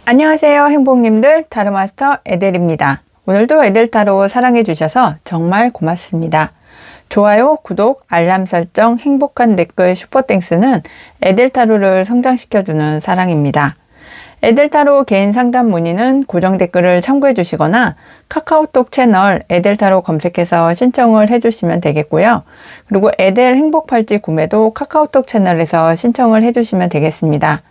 안녕하세요 행복님들, 타로마스터 에델입니다. 오늘도 에델타로 사랑해 주셔서 정말 고맙습니다. 좋아요, 구독, 알람 설정, 행복한 댓글, 슈퍼땡스는 에델타로를 성장시켜주는 사랑입니다. 에델타로 개인 상담 문의는 고정 댓글을 참고해 주시거나 카카오톡 채널 에델타로 검색해서 신청을 해 주시면 되겠고요. 그리고 에델 행복팔찌 구매도 카카오톡 채널에서 신청을 해 주시면 되겠습니다.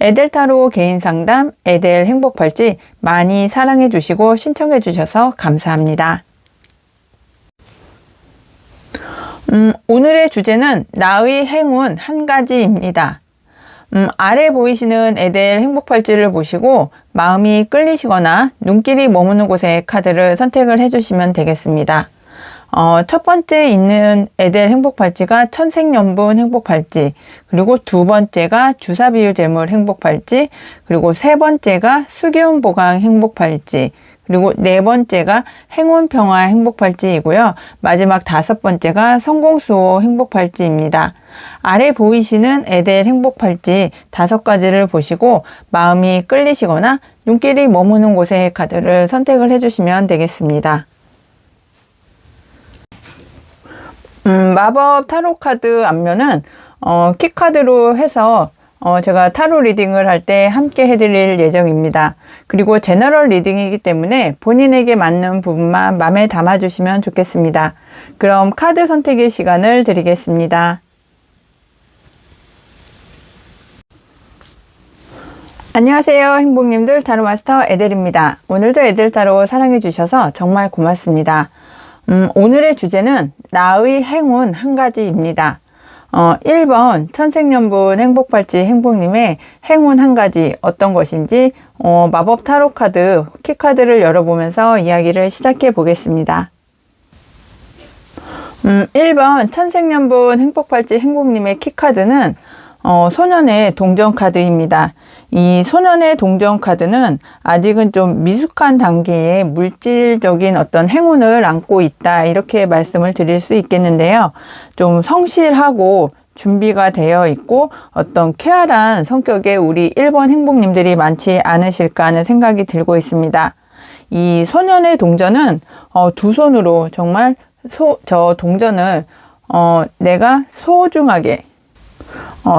에델타로 개인 상담, 에델 행복팔찌 많이 사랑해 주시고 신청해 주셔서 감사합니다. 오늘의 주제는 나의 행운 한 가지입니다. 아래 보이시는 에델 행복팔찌를 보시고 마음이 끌리시거나 눈길이 머무는 곳에 카드를 선택을 해주시면 되겠습니다. 첫 번째 있는 에델 행복팔찌가 천생연분 행복팔찌, 그리고 두 번째가 주사비유 재물 행복팔찌, 그리고 세 번째가 수기운 보강 행복팔찌, 그리고 네 번째가 행운평화 행복팔찌이고요. 마지막 다섯 번째가 성공수호 행복팔찌입니다. 아래 보이시는 에델 행복팔찌 5가지를 보시고 마음이 끌리시거나 눈길이 머무는 곳의 카드를 선택을 해주시면 되겠습니다. 마법 타로 카드 앞면은 키카드로 해서 제가 타로 리딩을 할 때 함께 해드릴 예정입니다. 그리고 제너럴 리딩이기 때문에 본인에게 맞는 부분만 마음에 담아주시면 좋겠습니다. 그럼 카드 선택의 시간을 드리겠습니다. 안녕하세요 행복님들, 타로마스터 에델입니다. 오늘도 에델타로 사랑해주셔서 정말 고맙습니다. 오늘의 주제는 나의 행운 한 가지입니다. 1번 천생연분 행복팔찌 행복님의 행운 한 가지 어떤 것인지 마법 타로 카드 키카드를 열어보면서 이야기를 시작해 보겠습니다. 1번 천생연분 행복팔찌 행복님의 키카드는 소년의 동전 카드입니다. 이 소년의 동전 카드는 아직은 좀 미숙한 단계의 물질적인 어떤 행운을 안고 있다, 이렇게 말씀을 드릴 수 있겠는데요. 좀 성실하고 준비가 되어 있고 어떤 쾌활한 성격의 우리 1번 행복님들이 많지 않으실까 하는 생각이 들고 있습니다. 이 소년의 동전은 두 손으로 정말 저 동전을 내가 소중하게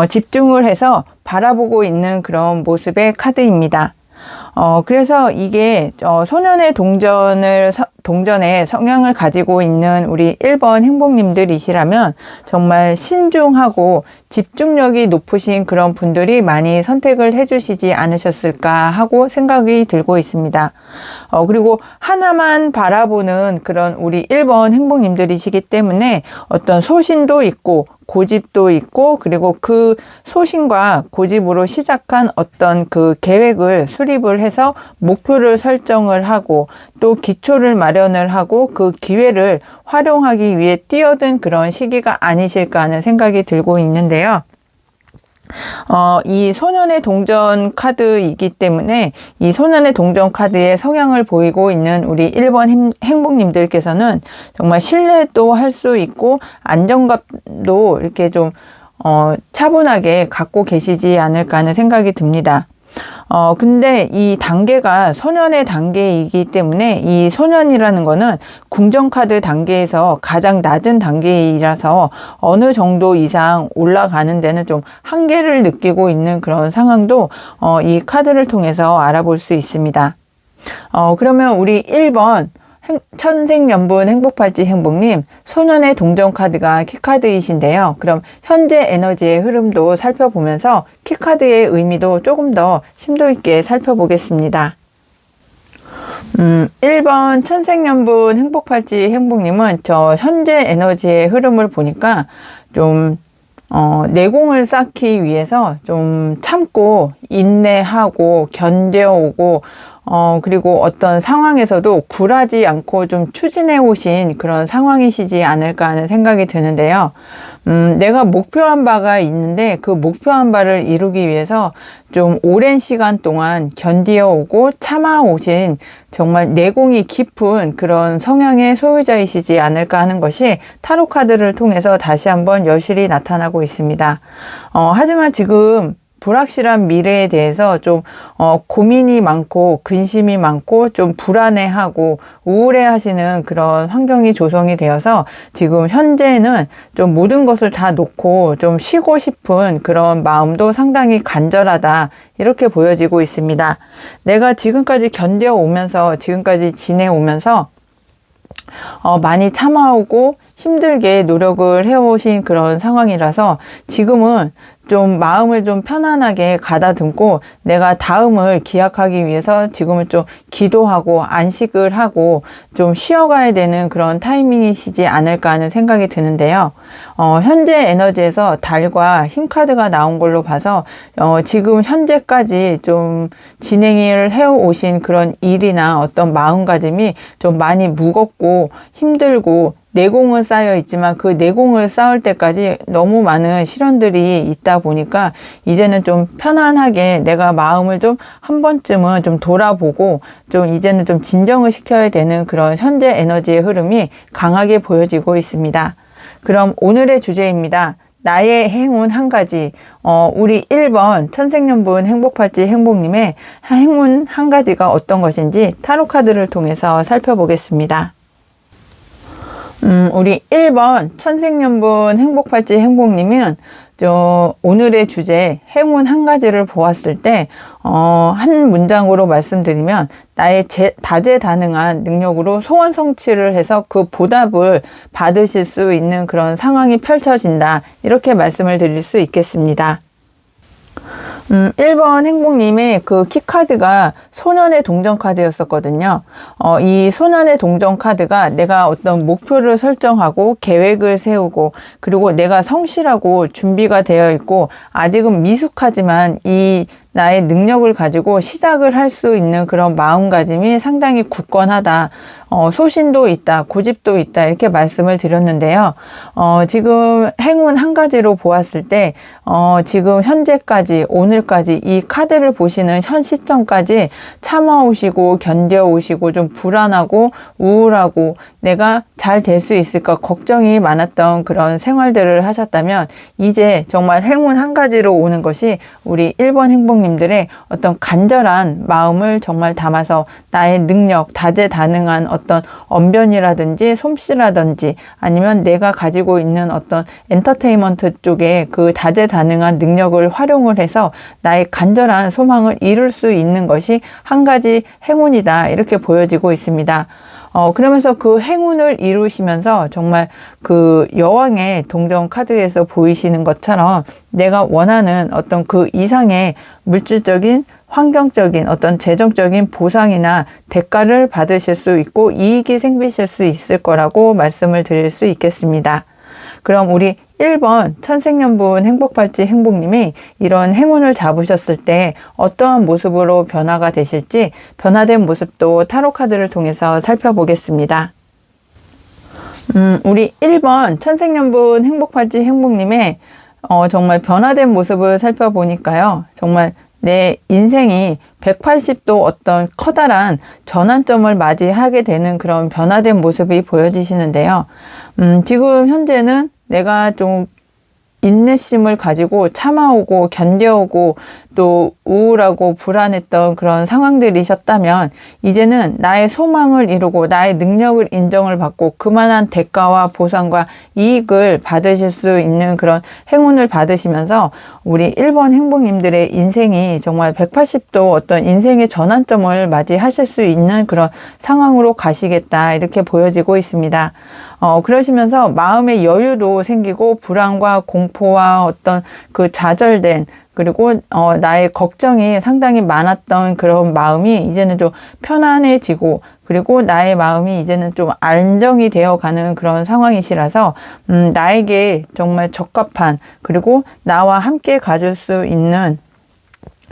집중을 해서 바라보고 있는 그런 모습의 카드입니다. 그래서 이게 소년의 동전의 성향을 가지고 있는 우리 1번 행복님들이시라면 정말 신중하고 집중력이 높으신 그런 분들이 많이 선택을 해주시지 않으셨을까 하고 생각이 들고 있습니다. 그리고 하나만 바라보는 그런 우리 1번 행복님들이시기 때문에 어떤 소신도 있고 고집도 있고, 그리고 그 소신과 고집으로 시작한 어떤 그 계획을 수립을 해서 목표를 설정을 하고 또 기초를 마련을 하고 그 기회를 활용하기 위해 뛰어든 그런 시기가 아니실까 하는 생각이 들고 있는데요. 이 소년의 동전 카드이기 때문에 이 소년의 동전 카드의 성향을 보이고 있는 우리 1번 행복님들께서는 정말 신뢰도 할 수 있고 안정감도 이렇게 좀 차분하게 갖고 계시지 않을까 하는 생각이 듭니다. 근데 이 단계가 소년의 단계이기 때문에 이 소년이라는 거는 궁정카드 단계에서 가장 낮은 단계이라서 어느 정도 이상 올라가는 데는 좀 한계를 느끼고 있는 그런 상황도 이 카드를 통해서 알아볼 수 있습니다. 그러면 우리 1번 천생연분 행복팔찌 행복님, 소년의 동전 카드가 키카드이신데요. 그럼 현재 에너지의 흐름도 살펴보면서 키카드의 의미도 조금 더 심도 있게 살펴보겠습니다. 1번 천생연분 행복팔찌 행복님은 저 현재 에너지의 흐름을 보니까 좀 내공을 쌓기 위해서 좀 참고 인내하고 견뎌오고 그리고 어떤 상황에서도 굴하지 않고 좀 추진해 오신 그런 상황이시지 않을까 하는 생각이 드는데요. 내가 목표한 바가 있는데 그 목표한 바를 이루기 위해서 좀 오랜 시간 동안 견디어 오고 참아 오신 정말 내공이 깊은 그런 성향의 소유자이시지 않을까 하는 것이 타로 카드를 통해서 다시 한번 여실히 나타나고 있습니다. 하지만 지금 불확실한 미래에 대해서 좀 고민이 많고 근심이 많고 좀 불안해하고 우울해하시는 그런 환경이 조성이 되어서 지금 현재는 좀 모든 것을 다 놓고 좀 쉬고 싶은 그런 마음도 상당히 간절하다, 이렇게 보여지고 있습니다. 내가 지금까지 견뎌오면서 지금까지 지내오면서 많이 참아오고 힘들게 노력을 해오신 그런 상황이라서 지금은 좀 마음을 좀 편안하게 가다듬고 내가 다음을 기약하기 위해서 지금은 좀 기도하고 안식을 하고 좀 쉬어가야 되는 그런 타이밍이시지 않을까 하는 생각이 드는데요. 현재 에너지에서 달과 힘카드가 나온 걸로 봐서 지금 현재까지 좀 진행을 해오신 그런 일이나 어떤 마음가짐이 좀 많이 무겁고 힘들고 내공은 쌓여 있지만 그 내공을 쌓을 때까지 너무 많은 시련들이 있다 보니까 이제는 좀 편안하게 내가 마음을 좀 한 번쯤은 좀 돌아보고 좀 이제는 좀 진정을 시켜야 되는 그런 현재 에너지의 흐름이 강하게 보여지고 있습니다. 그럼 오늘의 주제입니다. 나의 행운 한 가지. 우리 1번 천생연분 행복팔찌 행복님의 행운 한 가지가 어떤 것인지 타로 카드를 통해서 살펴보겠습니다. 우리 1번 천생연분 행복팔찌 행복님은 오늘의 주제 행운 한 가지를 보았을 때 한 문장으로 말씀드리면 나의 다재다능한 능력으로 소원 성취를 해서 그 보답을 받으실 수 있는 그런 상황이 펼쳐진다, 이렇게 말씀을 드릴 수 있겠습니다. 1번 행복님의 그 키카드가 소년의 동전 카드였었거든요. 이 소년의 동전 카드가 내가 어떤 목표를 설정하고 계획을 세우고 그리고 내가 성실하고 준비가 되어 있고 아직은 미숙하지만 이 나의 능력을 가지고 시작을 할 수 있는 그런 마음가짐이 상당히 굳건하다. 소신도 있다, 고집도 있다, 이렇게 말씀을 드렸는데요. 지금 행운 한 가지로 보았을 때, 지금 현재까지, 오늘까지 이 카드를 보시는 현 시점까지 참아오시고, 견뎌오시고, 좀 불안하고, 우울하고, 내가 잘 될 수 있을까 걱정이 많았던 그런 생활들을 하셨다면, 이제 정말 행운 한 가지로 오는 것이 우리 1번 행복님들의 어떤 간절한 마음을 정말 담아서 나의 능력, 다재다능한 어떤 언변이라든지 솜씨라든지 아니면 내가 가지고 있는 어떤 엔터테인먼트 쪽에 그 다재다능한 능력을 활용을 해서 나의 간절한 소망을 이룰 수 있는 것이 한 가지 행운이다, 이렇게 보여지고 있습니다. 그러면서 그 행운을 이루시면서 정말 그 여왕의 동전 카드에서 보이시는 것처럼 내가 원하는 어떤 그 이상의 물질적인 환경적인 어떤 재정적인 보상이나 대가를 받으실 수 있고 이익이 생기실 수 있을 거라고 말씀을 드릴 수 있겠습니다. 그럼 우리 1번 천생연분 행복팔찌 행복님이 이런 행운을 잡으셨을 때 어떠한 모습으로 변화가 되실지 변화된 모습도 타로 카드를 통해서 살펴보겠습니다. 우리 1번 천생연분 행복팔찌 행복님의 정말 변화된 모습을 살펴보니까요. 정말 내 인생이 180도 어떤 커다란 전환점을 맞이하게 되는 그런 변화된 모습이 보여지시는데요. 지금 현재는 내가 좀 인내심을 가지고 참아오고 견뎌오고 또 우울하고 불안했던 그런 상황들이셨다면 이제는 나의 소망을 이루고 나의 능력을 인정을 받고 그만한 대가와 보상과 이익을 받으실 수 있는 그런 행운을 받으시면서 우리 1번 행복님들의 인생이 정말 180도 어떤 인생의 전환점을 맞이하실 수 있는 그런 상황으로 가시겠다, 이렇게 보여지고 있습니다. 그러시면서 마음의 여유도 생기고 불안과 공포와 어떤 그 좌절된 그리고 나의 걱정이 상당히 많았던 그런 마음이 이제는 좀 편안해지고 그리고 나의 마음이 이제는 좀 안정이 되어가는 그런 상황이시라서 나에게 정말 적합한 그리고 나와 함께 가질 수 있는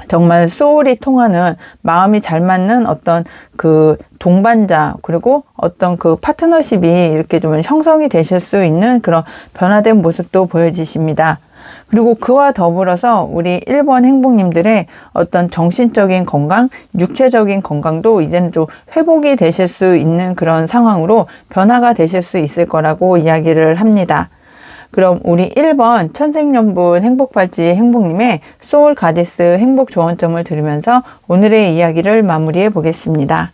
정말 소울이 통하는 마음이 잘 맞는 어떤 그 동반자 그리고 어떤 그 파트너십이 이렇게 좀 형성이 되실 수 있는 그런 변화된 모습도 보여지십니다. 그리고 그와 더불어서 우리 1번 행복님들의 어떤 정신적인 건강, 육체적인 건강도 이제는 좀 회복이 되실 수 있는 그런 상황으로 변화가 되실 수 있을 거라고 이야기를 합니다. 그럼 우리 1번 천생연분 행복팔찌 행복님의 소울 가디스 행복 조언점을 들으면서 오늘의 이야기를 마무리해 보겠습니다.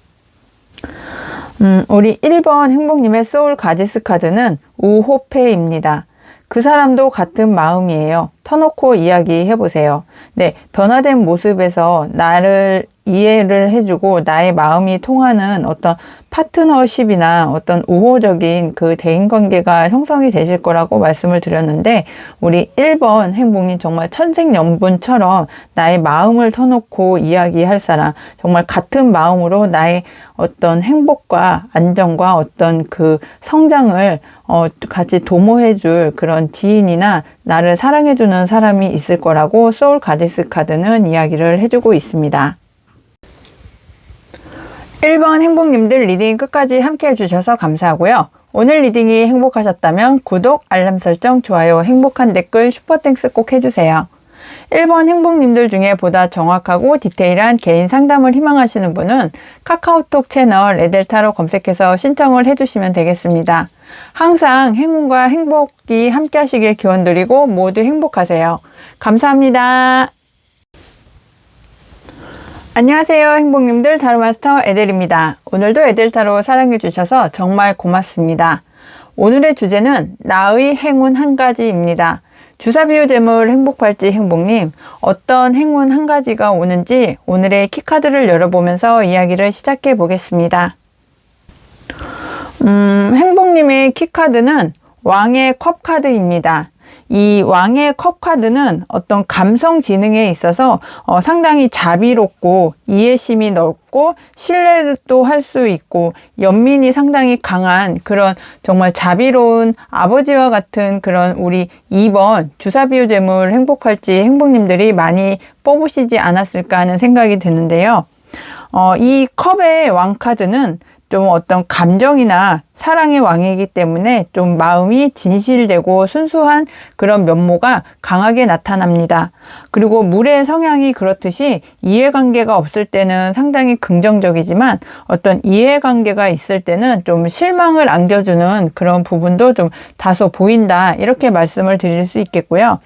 우리 1번 행복님의 소울 가디스 카드는 우호패입니다. 그 사람도 같은 마음이에요. 터놓고 이야기해 보세요. 네, 변화된 모습에서 나를 이해를 해주고 나의 마음이 통하는 어떤 파트너십이나 어떤 우호적인 그 대인관계가 형성이 되실 거라고 말씀을 드렸는데, 우리 1번 행복님 정말 천생연분처럼 나의 마음을 터놓고 이야기할 사람, 정말 같은 마음으로 나의 어떤 행복과 안정과 어떤 그 성장을 같이 도모해줄 그런 지인이나 나를 사랑해주는 사람이 있을 거라고 소울 가디스 카드는 이야기를 해주고 있습니다. 1번 행복님들 리딩 끝까지 함께 해주셔서 감사하고요. 오늘 리딩이 행복하셨다면 구독, 알람 설정, 좋아요, 행복한 댓글, 슈퍼땡스 꼭 해주세요. 1번 행복님들 중에 보다 정확하고 디테일한 개인 상담을 희망하시는 분은 카카오톡 채널 에델타로 검색해서 신청을 해주시면 되겠습니다. 항상 행운과 행복이 함께 하시길 기원드리고 모두 행복하세요. 감사합니다. 안녕하세요 행복님들, 타로마스터 에델입니다. 오늘도 에델타로 사랑해주셔서 정말 고맙습니다. 오늘의 주제는 나의 행운 한 가지입니다. 주사비유 재물 행복팔찌 행복님, 어떤 행운 한 가지가 오는지 오늘의 키카드를 열어보면서 이야기를 시작해 보겠습니다. 행복님의 키카드는 왕의 컵 카드입니다. 이 왕의 컵 카드는 어떤 감성 지능에 있어서 상당히 자비롭고 이해심이 넓고 신뢰도 할 수 있고 연민이 상당히 강한 그런 정말 자비로운 아버지와 같은 그런 우리 2번 주사비유 재물 행복팔찌 행복님들이 많이 뽑으시지 않았을까 하는 생각이 드는데요. 이 컵의 왕 카드는 좀 어떤 감정이나 사랑의 왕이기 때문에 좀 마음이 진실되고 순수한 그런 면모가 강하게 나타납니다. 그리고 물의 성향이 그렇듯이 이해관계가 없을 때는 상당히 긍정적이지만 어떤 이해관계가 있을 때는 좀 실망을 안겨주는 그런 부분도 좀 다소 보인다, 이렇게 말씀을 드릴 수 있겠고요.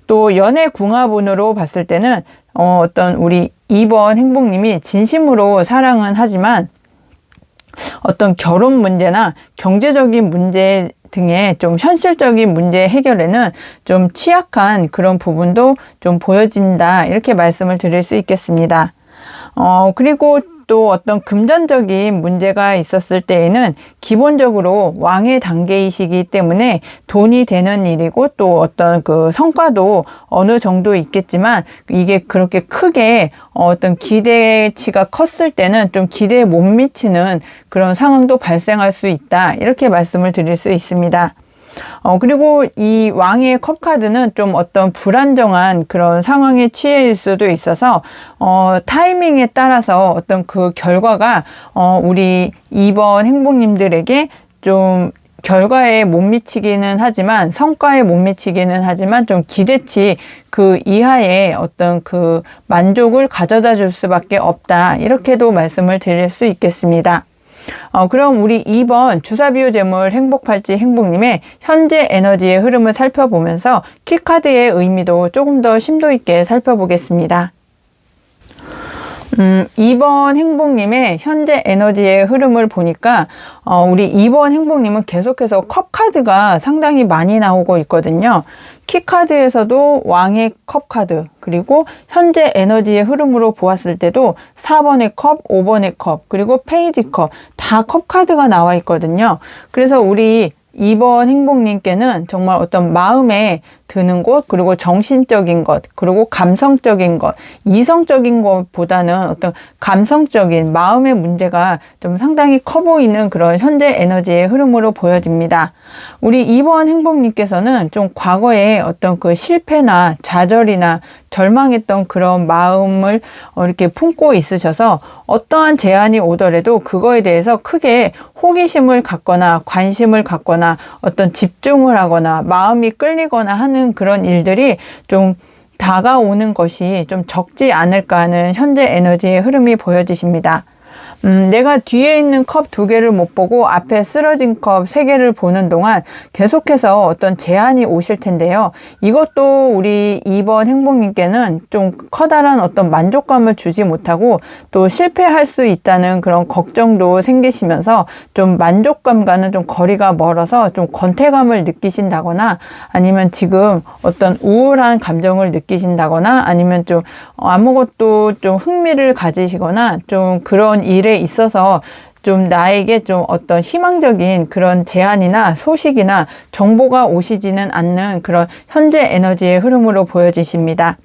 또 연애 궁합운으로 봤을 때는 어떤 우리 2번 행복님이 진심으로 사랑은 하지만 어떤 결혼 문제나 경제적인 문제 등의 좀 현실적인 문제 해결에는 좀 취약한 그런 부분도 좀 보여진다, 이렇게 말씀을 드릴 수 있겠습니다. 그리고 또 어떤 금전적인 문제가 있었을 때에는 기본적으로 왕의 단계이시기 때문에 돈이 되는 일이고 또 어떤 그 성과도 어느 정도 있겠지만 이게 그렇게 크게 어떤 기대치가 컸을 때는 좀 기대에 못 미치는 그런 상황도 발생할 수 있다, 이렇게 말씀을 드릴 수 있습니다. 그리고 이 왕의 컵 카드는 좀 어떤 불안정한 그런 상황에 취해일 수도 있어서 타이밍에 따라서 어떤 그 결과가 우리 2번 행복님들에게 좀 결과에 못 미치기는 하지만, 성과에 못 미치기는 하지만 좀 기대치 그 이하의 어떤 그 만족을 가져다 줄 수밖에 없다, 이렇게도 말씀을 드릴 수 있겠습니다. 그럼 우리 2번 주사비유 재물 행복팔찌 행복님의 현재 에너지의 흐름을 살펴보면서 키카드의 의미도 조금 더 심도 있게 살펴보겠습니다. 2번 행복님의 현재 에너지의 흐름을 보니까 우리 2번 행복님은 계속해서 컵 카드가 상당히 많이 나오고 있거든요. 키카드에서도 왕의 컵 카드, 그리고 현재 에너지의 흐름으로 보았을 때도 4번의 컵, 5번의 컵, 그리고 페이지 컵, 다 컵 카드가 나와 있거든요. 그래서 우리 2번 행복님께는 정말 어떤 마음에 드는 것, 그리고 정신적인 것, 그리고 감성적인 것, 이성적인 것보다는 어떤 감성적인 마음의 문제가 좀 상당히 커 보이는 그런 현재 에너지의 흐름으로 보여집니다. 우리 2번 행복님께서는 좀 과거에 어떤 그 실패나 좌절이나 절망했던 그런 마음을 이렇게 품고 있으셔서 어떠한 제안이 오더라도 그거에 대해서 크게 호기심을 갖거나 관심을 갖거나 어떤 집중을 하거나 마음이 끌리거나 하는 그런 일들이 좀 다가오는 것이 좀 적지 않을까 하는 현재 에너지의 흐름이 보여지십니다. 내가 뒤에 있는 컵 2개를 못 보고 앞에 쓰러진 컵 3개를 보는 동안 계속해서 어떤 제한이 오실 텐데요. 이것도 우리 2번 행복님께는 좀 커다란 어떤 만족감을 주지 못하고 또 실패할 수 있다는 그런 걱정도 생기시면서 좀 만족감과는 좀 거리가 멀어서 좀 권태감을 느끼신다거나 아니면 지금 어떤 우울한 감정을 느끼신다거나 아니면 좀 아무것도 좀 흥미를 가지시거나 좀 그런 일에 있어서 좀 나에게 좀 어떤 희망적인 그런 제안이나 소식이나 정보가 오시지는 않는 그런 현재 에너지의 흐름으로 보여지십니다.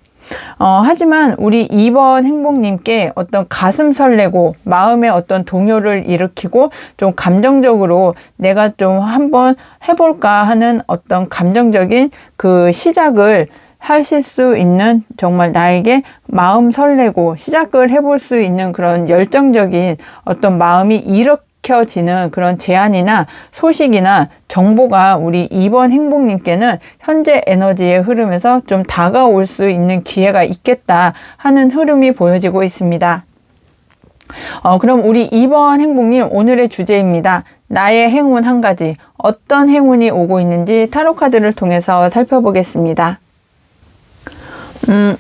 하지만 우리 2번 행복님께 어떤 가슴 설레고 마음에 어떤 동요를 일으키고 좀 감정적으로 내가 좀 한번 해볼까 하는 어떤 감정적인 그 시작을 하실 수 있는 정말 나에게 마음 설레고 시작을 해볼 수 있는 그런 열정적인 어떤 마음이 일으켜지는 그런 제안이나 소식이나 정보가 우리 2번 행복님께는 현재 에너지의 흐름에서 좀 다가올 수 있는 기회가 있겠다 하는 흐름이 보여지고 있습니다. 그럼 우리 2번 행복님 오늘의 주제입니다. 나의 행운 한 가지. 어떤 행운이 오고 있는지 타로 카드를 통해서 살펴보겠습니다.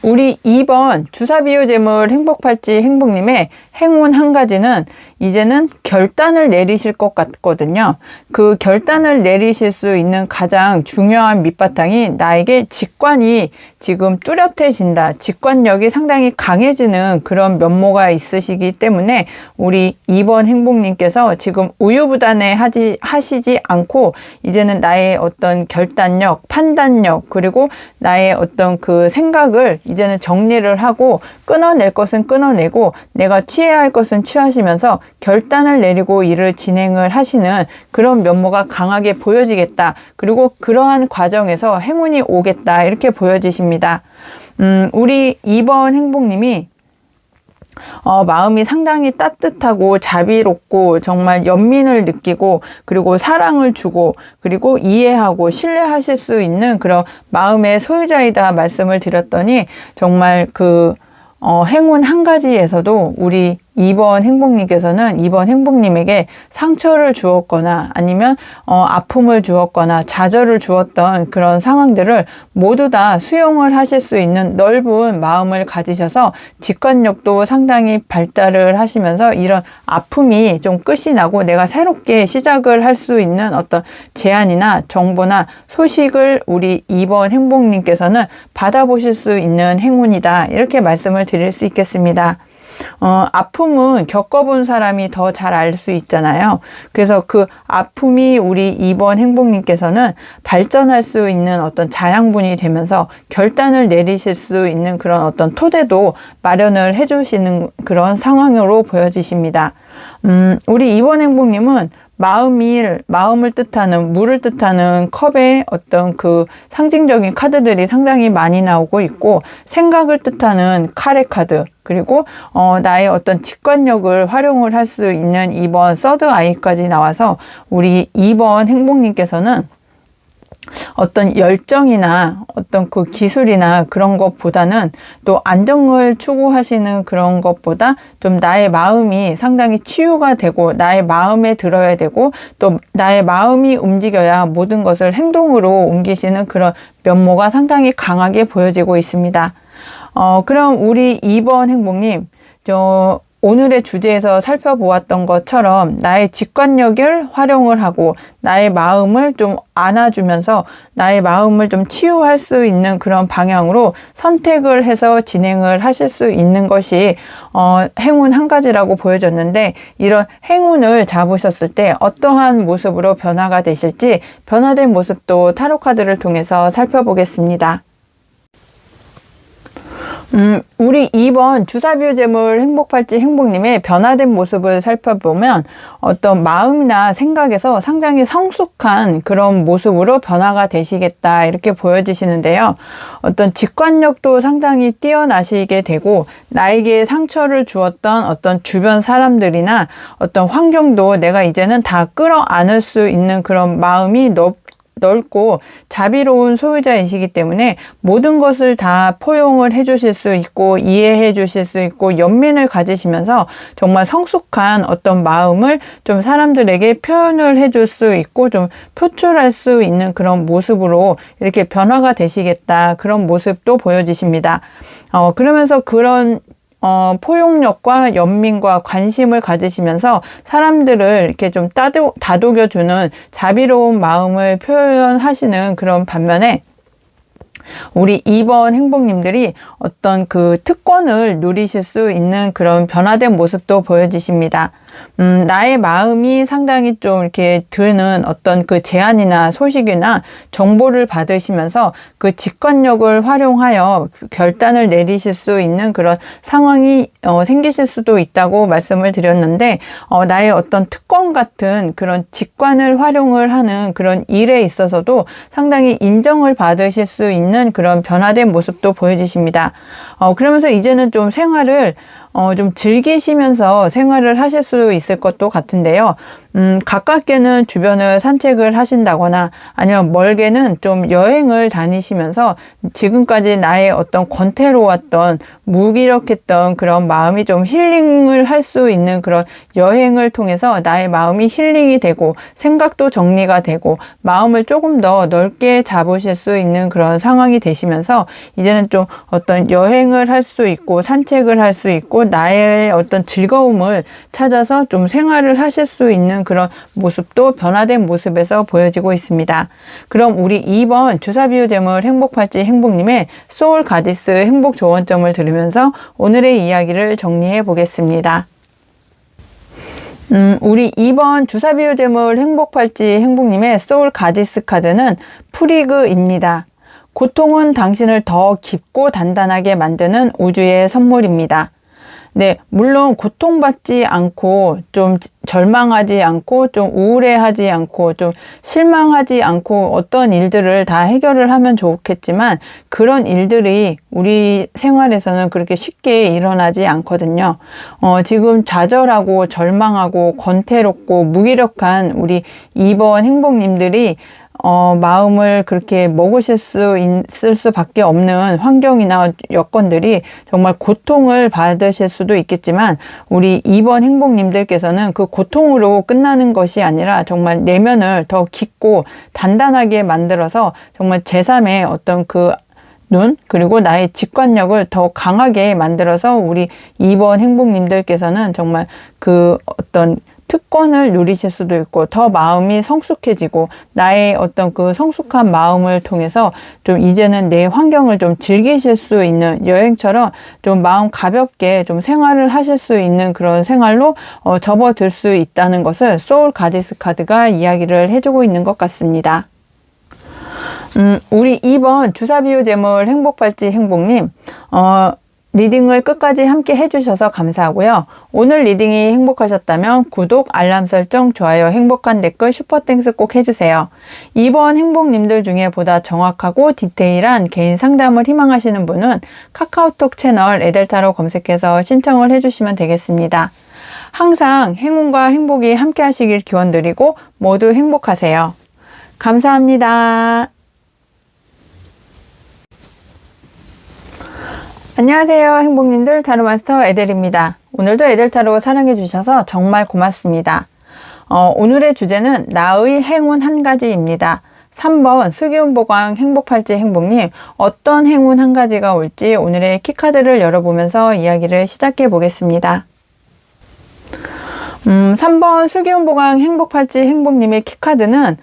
우리 2번 주사비유재물 행복팔찌 행복님의 행운 한 가지는 이제는 결단을 내리실 것 같거든요. 그 결단을 내리실 수 있는 가장 중요한 밑바탕이 나에게 직관이 지금 뚜렷해진다. 직관력이 상당히 강해지는 그런 면모가 있으시기 때문에 우리 2번 행복님께서 지금 우유부단해 하시지 않고 이제는 나의 어떤 결단력, 판단력 그리고 나의 어떤 그 생각을 이제는 정리를 하고 끊어낼 것은 끊어내고 내가 취해야 할 것은 취하시면서 결단을 내리고 일을 진행을 하시는 그런 면모가 강하게 보여지겠다. 그리고 그러한 과정에서 행운이 오겠다. 이렇게 보여지십니다. 우리 2번 행복님이 마음이 상당히 따뜻하고 자비롭고 정말 연민을 느끼고 그리고 사랑을 주고 그리고 이해하고 신뢰하실 수 있는 그런 마음의 소유자이다 말씀을 드렸더니 정말 그 행운 한 가지에서도 우리 2번 행복님께서는 2번 행복님에게 상처를 주었거나 아니면 아픔을 주었거나 좌절을 주었던 그런 상황들을 모두 다 수용을 하실 수 있는 넓은 마음을 가지셔서 직관력도 상당히 발달을 하시면서 이런 아픔이 좀 끝이 나고 내가 새롭게 시작을 할 수 있는 어떤 제안이나 정보나 소식을 우리 2번 행복님께서는 받아보실 수 있는 행운이다. 이렇게 말씀을 드릴 수 있겠습니다. 아픔은 겪어본 사람이 더 잘 알 수 있잖아요. 그래서 그 아픔이 우리 2번 행복님께서는 발전할 수 있는 어떤 자양분이 되면서 결단을 내리실 수 있는 그런 어떤 토대도 마련을 해주시는 그런 상황으로 보여지십니다. 우리 2번 행복님은 마음을 뜻하는, 물을 뜻하는 컵의 어떤 그 상징적인 카드들이 상당히 많이 나오고 있고, 생각을 뜻하는 카레 카드, 그리고 나의 어떤 직관력을 활용을 할 수 있는 2번 서드 아이까지 나와서 우리 2번 행복님께서는 어떤 열정이나 어떤 그 기술이나 그런 것보다는 또 안정을 추구하시는 그런 것보다 좀 나의 마음이 상당히 치유가 되고 나의 마음에 들어야 되고 또 나의 마음이 움직여야 모든 것을 행동으로 옮기시는 그런 면모가 상당히 강하게 보여지고 있습니다. 그럼 우리 2번 행복님, 오늘의 주제에서 살펴보았던 것처럼 나의 직관력을 활용을 하고 나의 마음을 좀 안아주면서 나의 마음을 좀 치유할 수 있는 그런 방향으로 선택을 해서 진행을 하실 수 있는 것이 행운 한 가지라고 보여졌는데, 이런 행운을 잡으셨을 때 어떠한 모습으로 변화가 되실지 변화된 모습도 타로 카드를 통해서 살펴보겠습니다. 우리 2번 주사비유재물 행복팔찌 행복님의 변화된 모습을 살펴보면 어떤 마음이나 생각에서 상당히 성숙한 그런 모습으로 변화가 되시겠다 이렇게 보여지시는데요. 어떤 직관력도 상당히 뛰어나시게 되고 나에게 상처를 주었던 어떤 주변 사람들이나 어떤 환경도 내가 이제는 다 끌어안을 수 있는 그런 마음이 넓고 자비로운 소유자이시기 때문에 모든 것을 다 포용을 해주실 수 있고 이해해 주실 수 있고 연민을 가지시면서 정말 성숙한 어떤 마음을 좀 사람들에게 표현을 해줄 수 있고 좀 표출할 수 있는 그런 모습으로 이렇게 변화가 되시겠다, 그런 모습도 보여지십니다. 그러면서 그런 포용력과 연민과 관심을 가지시면서 사람들을 이렇게 좀 다독여주는 자비로운 마음을 표현하시는 그런 반면에 우리 2번 행복님들이 어떤 그 특권을 누리실 수 있는 그런 변화된 모습도 보여지십니다. 나의 마음이 상당히 좀 이렇게 드는 어떤 그 제안이나 소식이나 정보를 받으시면서 그 직관력을 활용하여 결단을 내리실 수 있는 그런 상황이 생기실 수도 있다고 말씀을 드렸는데, 나의 어떤 특권 같은 그런 직관을 활용을 하는 그런 일에 있어서도 상당히 인정을 받으실 수 있는 그런 변화된 모습도 보여지십니다. 그러면서 이제는 좀 생활을 좀 즐기시면서 생활을 하실 수 있을 것도 같은데요. 가깝게는 주변을 산책을 하신다거나 아니면 멀게는 좀 여행을 다니시면서 지금까지 나의 어떤 권태로웠던 무기력했던 그런 마음이 좀 힐링을 할 수 있는 그런 여행을 통해서 나의 마음이 힐링이 되고 생각도 정리가 되고 마음을 조금 더 넓게 잡으실 수 있는 그런 상황이 되시면서 이제는 좀 어떤 여행을 할 수 있고 산책을 할 수 있고 나의 어떤 즐거움을 찾아서 좀 생활을 하실 수 있는 그런 모습도 변화된 모습에서 보여지고 있습니다. 그럼 우리 2번 주사비유재물 행복팔찌 행복님의 소울 가디스 행복 조언점을 들으면서 오늘의 이야기를 정리해 보겠습니다. 우리 2번 주사비유재물 행복팔찌 행복님의 소울 가디스 카드는 프리그입니다. 고통은 당신을 더 깊고 단단하게 만드는 우주의 선물입니다. 네, 물론 고통받지 않고 좀 절망하지 않고 좀 우울해하지 않고 좀 실망하지 않고 어떤 일들을 다 해결을 하면 좋겠지만 그런 일들이 우리 생활에서는 그렇게 쉽게 일어나지 않거든요. 지금 좌절하고 절망하고 권태롭고 무기력한 우리 2번 행복님들이 마음을 그렇게 먹으실 수 있을 수밖에 없는 환경이나 여건들이 정말 고통을 받으실 수도 있겠지만 우리 2번 행복님들께서는 그 고통으로 끝나는 것이 아니라 정말 내면을 더 깊고 단단하게 만들어서 정말 제3의 어떤 그 눈, 그리고 나의 직관력을 더 강하게 만들어서 우리 2번 행복님들께서는 정말 그 어떤 특권을 누리실 수도 있고 더 마음이 성숙해지고 나의 어떤 그 성숙한 마음을 통해서 좀 이제는 내 환경을 좀 즐기실 수 있는 여행처럼 좀 마음 가볍게 좀 생활을 하실 수 있는 그런 생활로 접어들 수 있다는 것을 소울 가디스 카드가 이야기를 해주고 있는 것 같습니다. 우리 2번 주사비유재물 행복팔찌 행복님, 리딩을 끝까지 함께 해주셔서 감사하고요. 오늘 리딩이 행복하셨다면 구독, 알람 설정, 좋아요, 행복한 댓글, 슈퍼땡스 꼭 해주세요. 2번 행복님들 중에 보다 정확하고 디테일한 개인 상담을 희망하시는 분은 카카오톡 채널 에델타로 검색해서 신청을 해주시면 되겠습니다. 항상 행운과 행복이 함께 하시길 기원드리고 모두 행복하세요. 감사합니다. 안녕하세요, 행복님들. 타로마스터 에델입니다. 오늘도 에델타로 사랑해주셔서 정말 고맙습니다. 오늘의 주제는 나의 행운 한 가지입니다. 3번 수기운보광 행복팔찌 행복님, 어떤 행운 한 가지가 올지 오늘의 키카드를 열어보면서 이야기를 시작해 보겠습니다. 3번 수기운보광 행복팔찌 행복님의 키카드는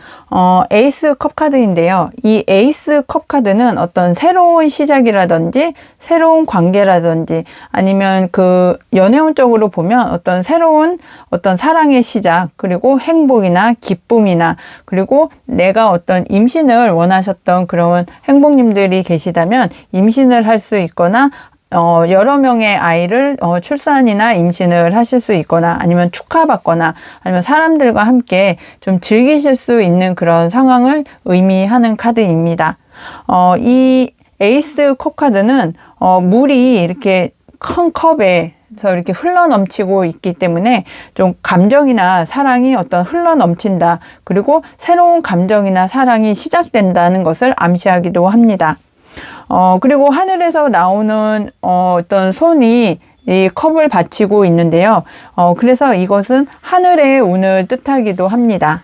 에이스 컵 카드인데요. 이 에이스 컵 카드는 어떤 새로운 시작이라든지 새로운 관계라든지 아니면 그 연애운적으로 보면 어떤 새로운 어떤 사랑의 시작, 그리고 행복이나 기쁨이나 그리고 내가 어떤 임신을 원하셨던 그런 행복님들이 계시다면 임신을 할 수 있거나 여러 명의 아이를 출산이나 임신을 하실 수 있거나 아니면 축하받거나 아니면 사람들과 함께 좀 즐기실 수 있는 그런 상황을 의미하는 카드입니다. 이 에이스 컵 카드는 물이 이렇게 큰 컵에 이렇게 흘러넘치고 있기 때문에 좀 감정이나 사랑이 어떤 흘러넘친다. 그리고 새로운 감정이나 사랑이 시작된다는 것을 암시하기도 합니다. 그리고 하늘에서 나오는 어떤 손이 이 컵을 받치고 있는데요. 그래서 이것은 하늘의 운을 뜻하기도 합니다.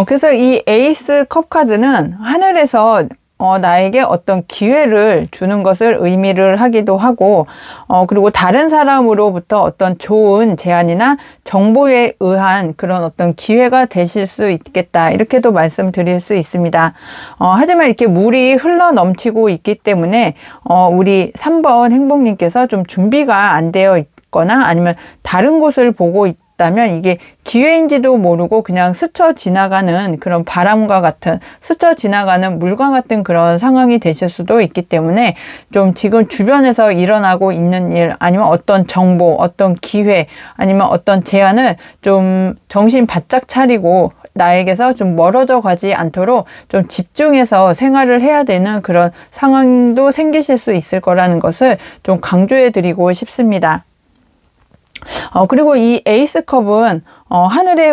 그래서 이 에이스 컵 카드는 하늘에서 나에게 어떤 기회를 주는 것을 의미를 하기도 하고, 그리고 다른 사람으로부터 어떤 좋은 제안이나 정보에 의한 그런 어떤 기회가 되실 수 있겠다. 이렇게도 말씀드릴 수 있습니다. 하지만 이렇게 물이 흘러 넘치고 있기 때문에, 우리 3번 행복님께서 좀 준비가 안 되어 있거나 아니면 다른 곳을 보고 다면 이게 기회인지도 모르고 그냥 스쳐 지나가는 그런 바람과 같은, 스쳐 지나가는 물과 같은 그런 상황이 되실 수도 있기 때문에 좀 지금 주변에서 일어나고 있는 일, 아니면 어떤 정보, 어떤 기회, 아니면 어떤 제안을 좀 정신 바짝 차리고 나에게서 좀 멀어져 가지 않도록 좀 집중해서 생활을 해야 되는 그런 상황도 생기실 수 있을 거라는 것을 좀 강조해 드리고 싶습니다. 그리고 이 에이스컵은 하늘의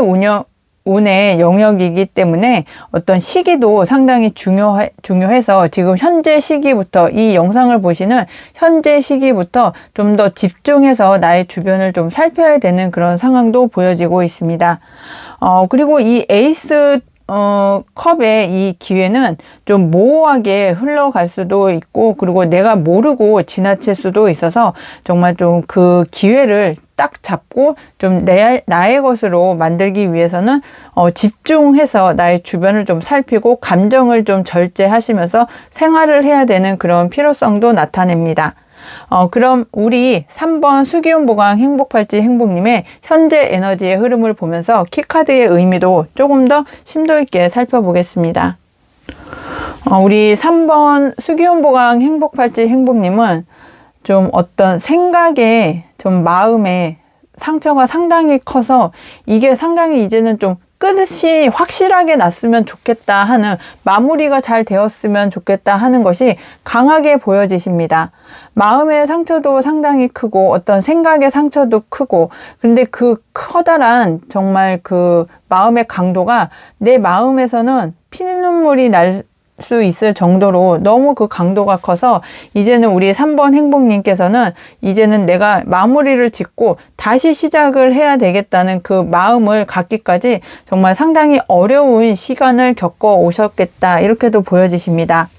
운의 영역이기 때문에 어떤 시기도 상당히 중요해서 지금 현재 시기부터, 이 영상을 보시는 현재 시기부터 좀 더 집중해서 나의 주변을 좀 살펴야 되는 그런 상황도 보여지고 있습니다. 그리고 이 에이스 컵의 이 기회는 좀 모호하게 흘러갈 수도 있고, 그리고 내가 모르고 지나칠 수도 있어서 정말 좀 그 기회를 딱 잡고 좀 나의 것으로 만들기 위해서는 집중해서 나의 주변을 좀 살피고 감정을 좀 절제하시면서 생활을 해야 되는 그런 필요성도 나타냅니다. 그럼 우리 3번 수기운보강 행복팔찌 행복님의 현재 에너지의 흐름을 보면서 키카드의 의미도 조금 더 심도 있게 살펴보겠습니다. 우리 3번 수기운보강 행복팔찌 행복님은 좀 어떤 생각에, 좀 마음에 상처가 상당히 커서 이게 상당히 이제는 좀 끝이 확실하게 났으면 좋겠다 하는, 마무리가 잘 되었으면 좋겠다 하는 것이 강하게 보여지십니다. 마음의 상처도 상당히 크고 어떤 생각의 상처도 크고, 근데 그 커다란 정말 그 마음의 강도가 내 마음에서는 피눈물이 날 수 있을 정도로 너무 그 강도가 커서 이제는 우리 3번 행복님께서는 이제는 내가 마무리를 짓고 다시 시작을 해야 되겠다는 그 마음을 갖기까지 정말 상당히 어려운 시간을 겪어 오셨겠다, 이렇게도 보여지십니다.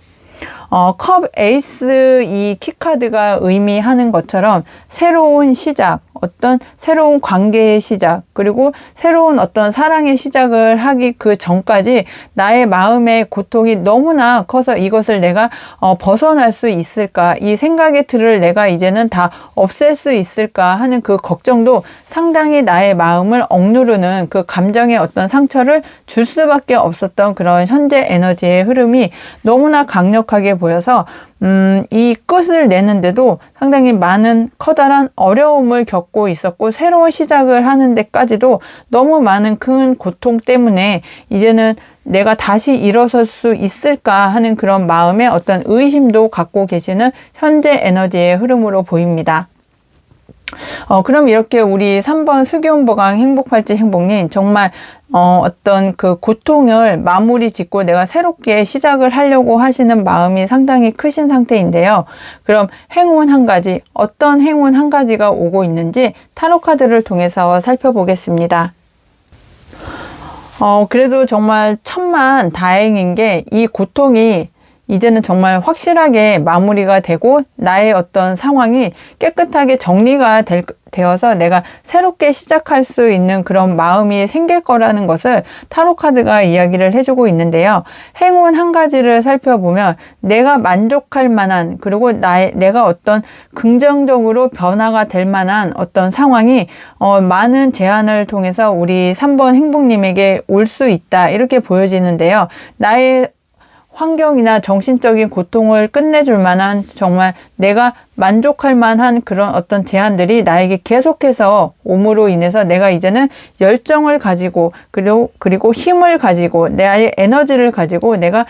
컵 에이스 이 키카드가 의미하는 것처럼 새로운 시작, 어떤 새로운 관계의 시작, 그리고 새로운 어떤 사랑의 시작을 하기 그 전까지 나의 마음의 고통이 너무나 커서 이것을 내가 벗어날 수 있을까, 이 생각의 틀을 내가 이제는 다 없앨 수 있을까 하는 그 걱정도 상당히 나의 마음을 억누르는 그 감정의 어떤 상처를 줄 수밖에 없었던 그런 현재 에너지의 흐름이 너무나 강력하게 보여서 이 끝을 내는데도 상당히 많은 커다란 어려움을 겪고 있었고, 새로운 시작을 하는 데까지도 너무 많은 큰 고통 때문에 이제는 내가 다시 일어설 수 있을까 하는 그런 마음의 어떤 의심도 갖고 계시는 현재 에너지의 흐름으로 보입니다. 그럼 이렇게 우리 3번 수기운보강 행복팔찌 행복님, 정말 어떤 그 고통을 마무리 짓고 내가 새롭게 시작을 하려고 하시는 마음이 상당히 크신 상태인데요. 그럼 행운 한 가지, 어떤 행운 한 가지가 오고 있는지 타로 카드를 통해서 살펴보겠습니다. 그래도 정말 천만 다행인 게 이 고통이 이제는 정말 확실하게 마무리가 되고 나의 어떤 상황이 깨끗하게 정리가 되어서 내가 새롭게 시작할 수 있는 그런 마음이 생길 거라는 것을 타로 카드가 이야기를 해주고 있는데요. 행운 한 가지를 살펴보면 내가 만족할 만한, 그리고 내가 어떤 긍정적으로 변화가 될 만한 어떤 상황이 많은 제안을 통해서 우리 3번 행복님에게 올 수 있다, 이렇게 보여지는데요. 나의 환경이나 정신적인 고통을 끝내줄 만한, 정말 내가 만족할 만한 그런 어떤 제안들이 나에게 계속해서 옴으로 인해서 내가 이제는 열정을 가지고 그리고 힘을 가지고 나의 에너지를 가지고 내가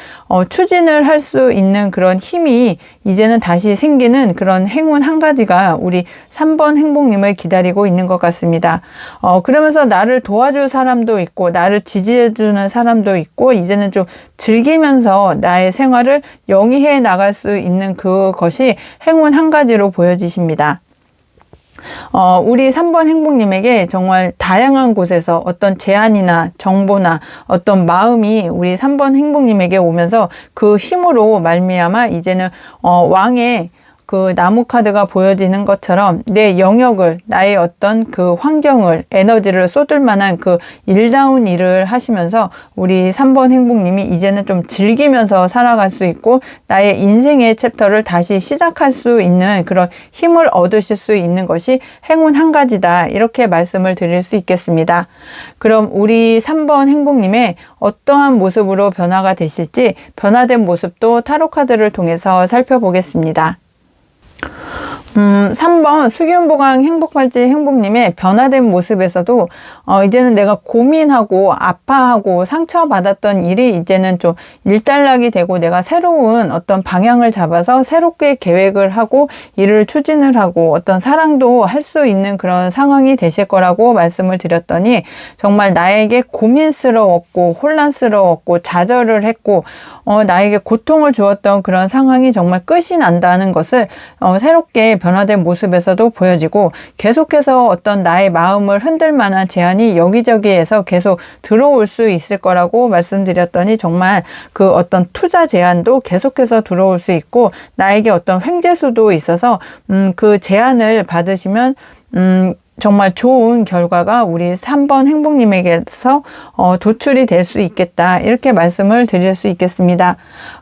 추진을 할 수 있는 그런 힘이 이제는 다시 생기는 그런 행운 한 가지가 우리 3번 행복님을 기다리고 있는 것 같습니다. 그러면서 나를 도와줄 사람도 있고 나를 지지해주는 사람도 있고 이제는 좀 즐기면서 나의 생활을 영위해 나갈 수 있는 그것이 행운 한 가지로 보여지십니다. 우리 3번 행복님에게 정말 다양한 곳에서 어떤 제안이나 정보나 어떤 마음이 우리 3번 행복님에게 오면서 그 힘으로 말미암아 이제는 왕의 그 나무 카드가 보여지는 것처럼 내 영역을 나의 어떤 그 환경을 에너지를 쏟을 만한 그 일다운 일을 하시면서 우리 3번 행복님이 이제는 좀 즐기면서 살아갈 수 있고 나의 인생의 챕터를 다시 시작할 수 있는 그런 힘을 얻으실 수 있는 것이 행운 한 가지다 이렇게 말씀을 드릴 수 있겠습니다. 그럼 우리 3번 행복님의 어떠한 모습으로 변화가 되실지 변화된 모습도 타로 카드를 통해서 살펴보겠습니다. 3번 수기운보강 행복팔찌 행복님의 변화된 모습에서도 이제는 내가 고민하고 아파하고 상처받았던 일이 이제는 좀 일단락이 되고 내가 새로운 어떤 방향을 잡아서 새롭게 계획을 하고 일을 추진을 하고 어떤 사랑도 할 수 있는 그런 상황이 되실 거라고 말씀을 드렸더니 정말 나에게 고민스러웠고 혼란스러웠고 좌절을 했고 나에게 고통을 주었던 그런 상황이 정말 끝이 난다는 것을 새롭게 변화된 모습에서도 보여지고 계속해서 어떤 나의 마음을 흔들 만한 제안이 여기저기에서 계속 들어올 수 있을 거라고 말씀드렸더니 정말 그 어떤 투자 제안도 계속해서 들어올 수 있고 나에게 어떤 횡재수도 있어서 그 제안을 받으시면 정말 좋은 결과가 우리 3번 행복님에게서 도출이 될 수 있겠다 이렇게 말씀을 드릴 수 있겠습니다.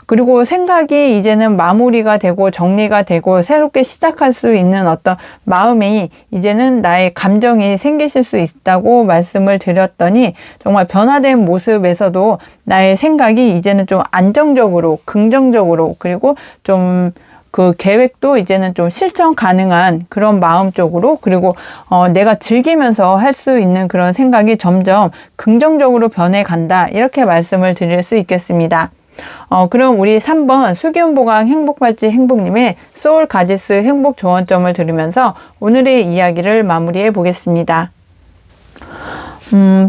그리고 생각이 이제는 마무리가 되고 정리가 되고 새롭게 시작할 수 있는 어떤 마음이 이제는 나의 감정이 생기실 수 있다고 말씀을 드렸더니 정말 변화된 모습에서도 나의 생각이 이제는 좀 안정적으로 긍정적으로 그리고 좀 그 계획도 이제는 좀 실천 가능한 그런 마음 쪽으로 그리고 내가 즐기면서 할 수 있는 그런 생각이 점점 긍정적으로 변해간다 이렇게 말씀을 드릴 수 있겠습니다. 그럼 우리 3번 수기운보강 행복팔찌 행복님의 소울 가지스 행복 조언점을 들으면서 오늘의 이야기를 마무리해 보겠습니다.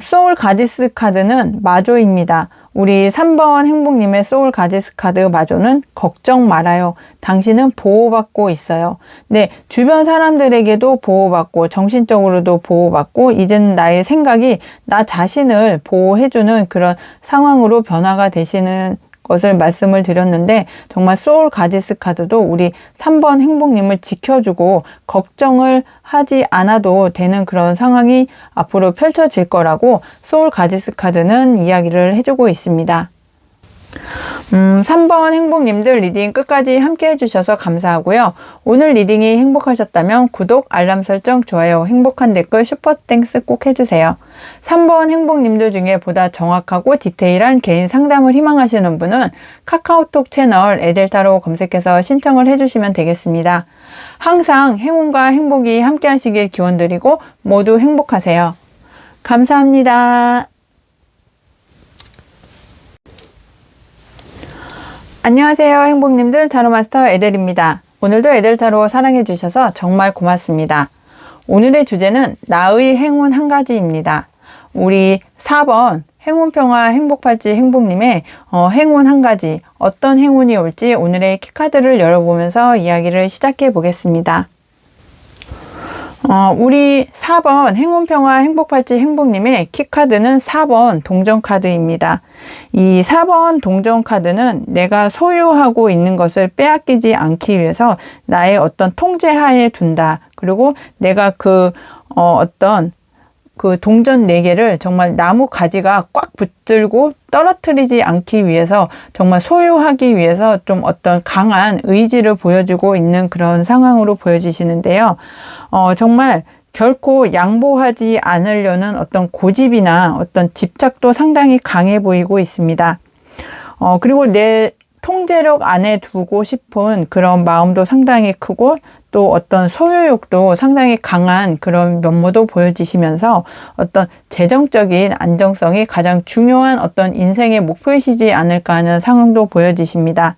소울 가지스 카드는 마조입니다. 우리 3번 행복님의 소울 가지스 카드 마조는 걱정 말아요. 당신은 보호받고 있어요. 네, 주변 사람들에게도 보호받고 정신적으로도 보호받고 이제는 나의 생각이 나 자신을 보호해주는 그런 상황으로 변화가 되시는 것을 말씀을 드렸는데 정말 소울 가지스 카드도 우리 3번 행복님을 지켜주고 걱정을 하지 않아도 되는 그런 상황이 앞으로 펼쳐질 거라고 소울 가지스 카드는 이야기를 해주고 있습니다. 3번 행복님들 리딩 끝까지 함께 해주셔서 감사하고요. 오늘 리딩이 행복하셨다면 구독, 알람 설정, 좋아요, 행복한 댓글, 슈퍼땡스 꼭 해주세요. 3번 행복님들 중에 보다 정확하고 디테일한 개인 상담을 희망하시는 분은 카카오톡 채널 에델타로 검색해서 신청을 해주시면 되겠습니다. 항상 행운과 행복이 함께 하시길 기원드리고 모두 행복하세요. 감사합니다. 안녕하세요 행복님들, 타로마스터 에델입니다. 오늘도 에델타로 사랑해주셔서 정말 고맙습니다. 오늘의 주제는 나의 행운 한 가지입니다. 우리 4번 행운평화 행복팔찌 행복님의 행운 한 가지, 어떤 행운이 올지 오늘의 키카드를 열어보면서 이야기를 시작해 보겠습니다. 우리 4번 행운평화 행복팔찌 행복님의 키카드는 4번 동전카드입니다. 이 4번 동전카드는 내가 소유하고 있는 것을 빼앗기지 않기 위해서 나의 어떤 통제하에 둔다. 그리고 내가 어떤 그 동전 4개를 정말 나무 가지가 꽉 붙들고 떨어뜨리지 않기 위해서 정말 소유하기 위해서 좀 어떤 강한 의지를 보여주고 있는 그런 상황으로 보여지시는데요. 정말 결코 양보하지 않으려는 어떤 고집이나 어떤 집착도 상당히 강해 보이고 있습니다. 그리고 내 통제력 안에 두고 싶은 그런 마음도 상당히 크고 또 어떤 소유욕도 상당히 강한 그런 면모도 보여지시면서 어떤 재정적인 안정성이 가장 중요한 어떤 인생의 목표이시지 않을까 하는 상황도 보여지십니다.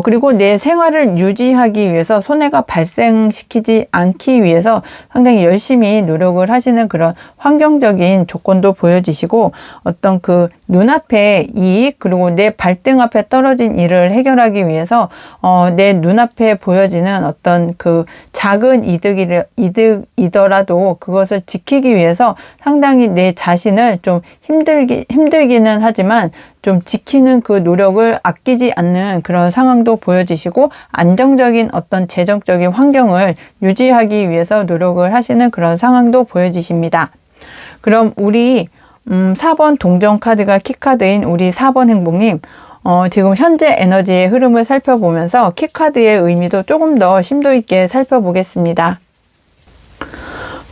그리고 내 생활을 유지하기 위해서 손해가 발생시키지 않기 위해서 상당히 열심히 노력을 하시는 그런 환경적인 조건도 보여지시고 어떤 그 눈앞의 이익 그리고 내 발등 앞에 떨어진 일을 해결하기 위해서 내 눈앞에 보여지는 어떤 그 작은 이득이더라도 그것을 지키기 위해서 상당히 내 자신을 좀 힘들기는 하지만 좀 지키는 그 노력을 아끼지 않는 그런 상황도 보여지시고 안정적인 어떤 재정적인 환경을 유지하기 위해서 노력을 하시는 그런 상황도 보여지십니다. 그럼 우리 4번 동전 카드가 키카드인 우리 4번 행복님 지금 현재 에너지의 흐름을 살펴보면서 키카드의 의미도 조금 더 심도 있게 살펴보겠습니다.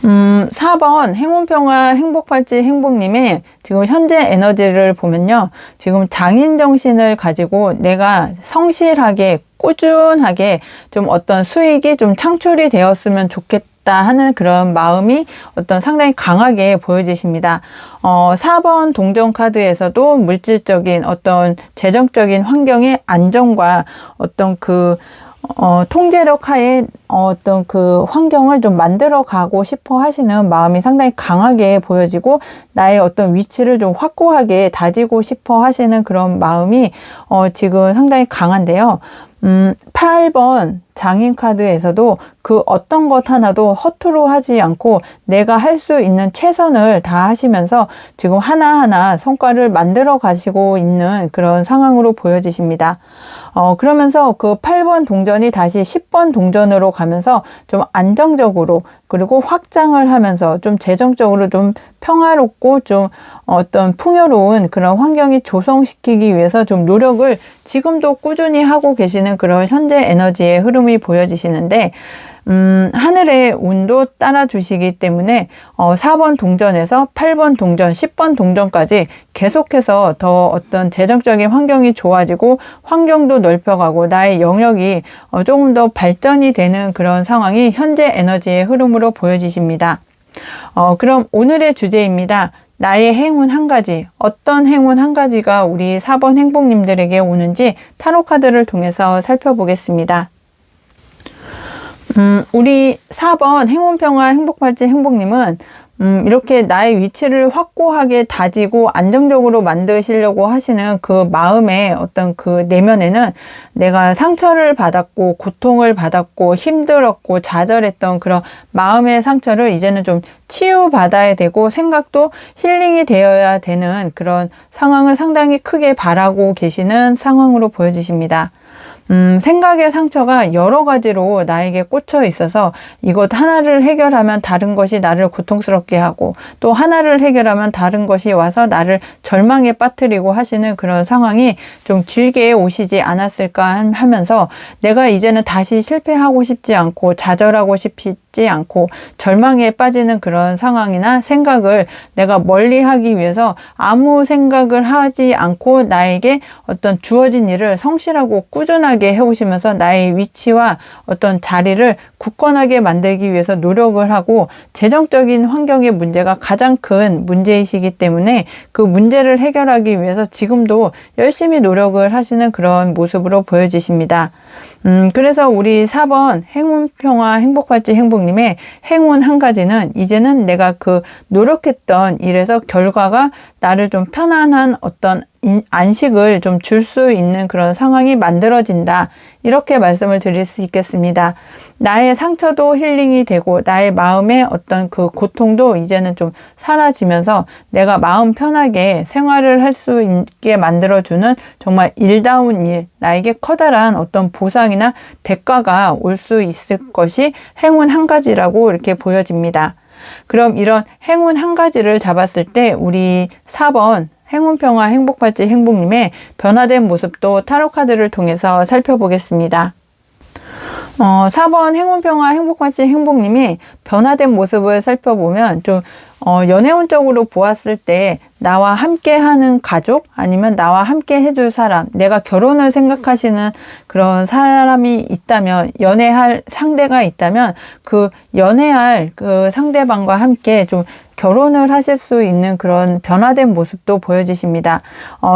4번 행운평화 행복팔찌 행복님의 지금 현재 에너지를 보면요. 지금 장인정신을 가지고 내가 성실하게 꾸준하게 좀 어떤 수익이 좀 창출이 되었으면 좋겠다 하는 그런 마음이 어떤 상당히 강하게 보여지십니다. 4번 동전 카드에서도 물질적인 어떤 재정적인 환경의 안정과 어떤 그 통제력 하에 어떤 그 환경을 좀 만들어 가고 싶어 하시는 마음이 상당히 강하게 보여지고 나의 어떤 위치를 좀 확고하게 다지고 싶어 하시는 그런 마음이 지금 상당히 강한데요. 8번 장인 카드에서도 그 어떤 것 하나도 허투루 하지 않고 내가 할 수 있는 최선을 다하시면서 지금 하나하나 성과를 만들어 가시고 있는 그런 상황으로 보여지십니다. 그러면서 그 8번 동전이 다시 10번 동전으로 가면서 좀 안정적으로 그리고 확장을 하면서 좀 재정적으로 좀 평화롭고 좀 어떤 풍요로운 그런 환경이 조성시키기 위해서 좀 노력을 지금도 꾸준히 하고 계시는 그런 현재 에너지의 흐름이 보여지시는데 하늘의 운도 따라주시기 때문에 4번 동전에서 8번 동전, 10번 동전까지 계속해서 더 어떤 재정적인 환경이 좋아지고 환경도 넓혀가고 나의 영역이 조금 더 발전이 되는 그런 상황이 현재 에너지의 흐름으로 보여지십니다. 그럼 오늘의 주제입니다. 나의 행운 한 가지, 어떤 행운 한 가지가 우리 4번 행복님들에게 오는지 타로 카드를 통해서 살펴보겠습니다. 우리 4번 행운평화 행복팔찌 행복님은 이렇게 나의 위치를 확고하게 다지고 안정적으로 만드시려고 하시는 그 마음의 어떤 그 내면에는 내가 상처를 받았고 고통을 받았고 힘들었고 좌절했던 그런 마음의 상처를 이제는 좀 치유받아야 되고 생각도 힐링이 되어야 되는 그런 상황을 상당히 크게 바라고 계시는 상황으로 보여지십니다. 생각의 상처가 여러 가지로 나에게 꽂혀 있어서 이것 하나를 해결하면 다른 것이 나를 고통스럽게 하고 또 하나를 해결하면 다른 것이 와서 나를 절망에 빠뜨리고 하시는 그런 상황이 좀 길게 오시지 않았을까 하면서 내가 이제는 다시 실패하고 싶지 않고 좌절하고 싶지 않고 절망에 빠지는 그런 상황이나 생각을 내가 멀리 하기 위해서 아무 생각을 하지 않고 나에게 어떤 주어진 일을 성실하고 꾸준하게 해오시면서 나의 위치와 어떤 자리를 굳건하게 만들기 위해서 노력을 하고 재정적인 환경의 문제가 가장 큰 문제이시기 때문에 그 문제를 해결하기 위해서 지금도 열심히 노력을 하시는 그런 모습으로 보여지십니다. 그래서 우리 4번 행운평화 행복팔찌 행복님의 행운 한 가지는 이제는 내가 그 노력했던 일에서 결과가 나를 좀 편안한 어떤 안식을 좀 줄 수 있는 그런 상황이 만들어진다. 이렇게 말씀을 드릴 수 있겠습니다. 나의 상처도 힐링이 되고 나의 마음의 어떤 그 고통도 이제는 좀 사라지면서 내가 마음 편하게 생활을 할 수 있게 만들어주는 정말 일다운 일, 나에게 커다란 어떤 보상이나 대가가 올 수 있을 것이 행운 한 가지라고 이렇게 보여집니다. 그럼 이런 행운 한 가지를 잡았을 때 우리 4번 행운평화 행복팔찌 행복님의 변화된 모습도 타로카드를 통해서 살펴보겠습니다. 4번 행운평화 행복할지 행복님이 변화된 모습을 살펴보면 좀 연애운적으로 보았을 때 나와 함께 하는 가족 아니면 나와 함께 해줄 사람, 내가 결혼을 생각하시는 그런 사람이 있다면, 연애할 상대가 있다면 그 연애할 그 상대방과 함께 좀 결혼을 하실 수 있는 그런 변화된 모습도 보여지십니다.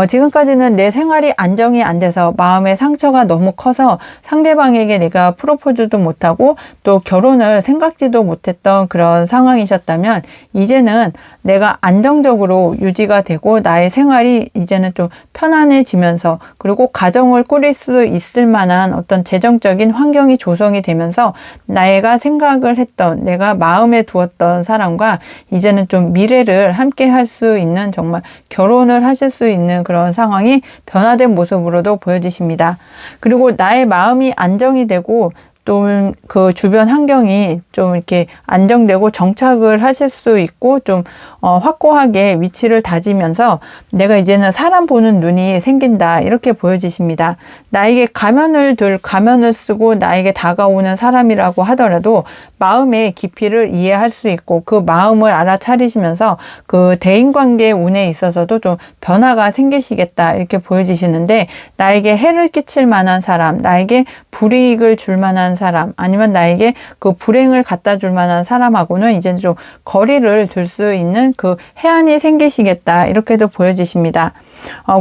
지금까지는 내 생활이 안정이 안 돼서 마음의 상처가 너무 커서 상대방에게 내가 프로포즈도 못하고 또 결혼을 생각지도 못했던 그런 상황이셨다면, 이제는 내가 안정적으로 유지가 되고 나의 생활이 이제는 좀 편안해지면서, 그리고 가정을 꾸릴 수 있을 만한 어떤 재정적인 환경이 조성이 되면서 내가 생각을 했던, 내가 마음에 두었던 사람과 이제는 좀 미래를 함께 할 수 있는, 정말 결혼을 하실 수 있는 그런 상황이 변화된 모습으로도 보여지십니다. 그리고 나의 마음이 안정이 되고 또 그 주변 환경이 좀 이렇게 안정되고 정착을 하실 수 있고 좀 확고하게 위치를 다지면서 내가 이제는 사람 보는 눈이 생긴다, 이렇게 보여지십니다. 나에게 가면을 쓰고 나에게 다가오는 사람이라고 하더라도 마음의 깊이를 이해할 수 있고 그 마음을 알아차리시면서 그 대인관계 운에 있어서도 좀 변화가 생기시겠다, 이렇게 보여지시는데, 나에게 해를 끼칠 만한 사람, 나에게 불이익을 줄 만한 사람, 아니면 나에게 그 불행을 갖다 줄 만한 사람하고는 이제 좀 거리를 둘 수 있는 그 해안이 생기시겠다, 이렇게도 보여지십니다.